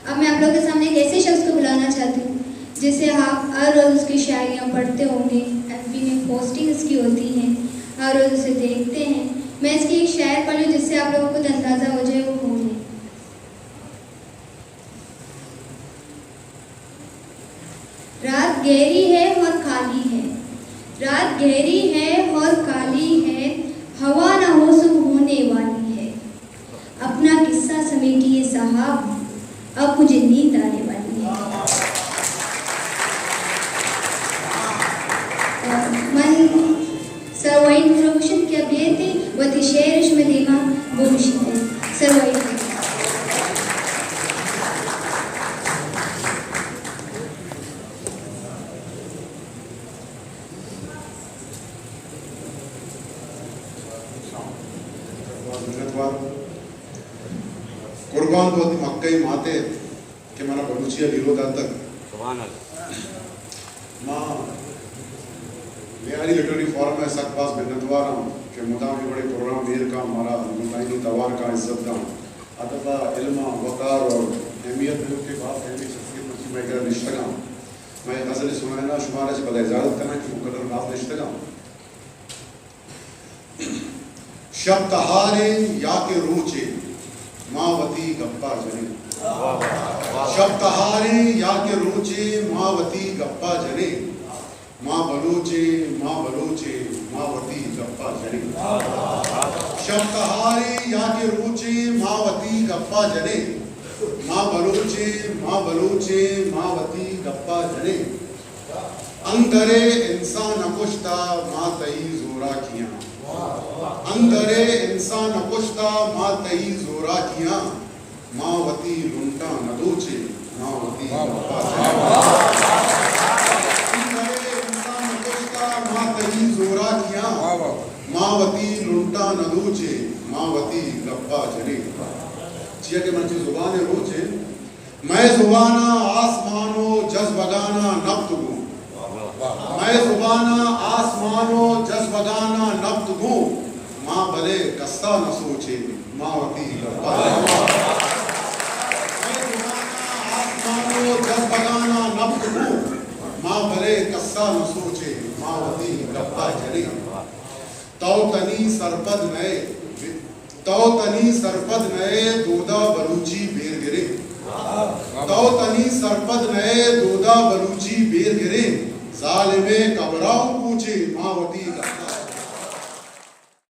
अब मैं आप लोगों के सामने एक ऐसे शख्स को बुलाना चाहती हूँ जिसे आप हर रोज़ उसकी शायरियाँ पढ़ते होंगे, एफबी में पोस्टिंग इसकी होती हैं, हर रोज़ उसे देखते हैं। मैं इसकी एक शायर पढ़ लूँ जिससे आप लोगों को तो अंदाज़ा हो जाए वो कौन है। रात गहरी है और काली है, रात गहरी है और काली है, हवा ना हो सुबह होने वाली है। अपना किस्सा समेटिए साहब, अब मुझे नींद आने वाली है। मन सरवाइन प्रोफेशन क्या बेते वती शेरश में देमा बोलशिते सरवाइन कुर्बान बहुत मक्कई माते के मारा बलूचिया विरोधान तक माँ मेरी लिटरेरी फॉरम में सक पास बेनतवार के मुताबिक बड़े प्रोग्राम मेर का हमारा मुताबिक तवार का इज्जत का अतबा इल्मा वकार और अहमियत मिलों के बाद अहमी शख्सियत में मैं क्या रिश्ता का मैं गज़ल सुनाना शुमार से बड़ा इजाज़त करना कि मुकद्दर नाज रिश्ता का शब तहारे या के रोचे मावती गप्पा जने शब तहारे या के रोचे मावती गप्पा जने माँ बलोचे मावती गप्पा जने शब तहारे या के रोचे मावती गप्पा जने माँ बलोचे मावती गप्पा जने अंतरे इंसान अकुश्ता माँ तई जोरा किया अंदरे इंसान अकुश्ता माँ तई जोरा किया मावती लुंटा नदोचे मावती गप्पा अंदरे इंसान अकुश्ता माँ तई जोरा किया मावती लुंटा नदोचे मावती गप्पा जने चिया के मंची जुबान रोचे मैं जुबाना आसमानो जस बगाना नब्त गूं मैं जुबाना आसमानो जस बगाना नब्त गूं माँ भले कस्सा न सोचे मावती गप्पा मैं जुबाना आसमानो जस बगाना नब्त गूं माँ भले कस्सा न सोचे मावती गप्पा जने तौ तनी सरपद नए दूधा बलूची बेर गिरे तौ तनी सरपद नए दूधा बलूची बेर गिरे जालिमे कबराओं पूछे मावती गप्पा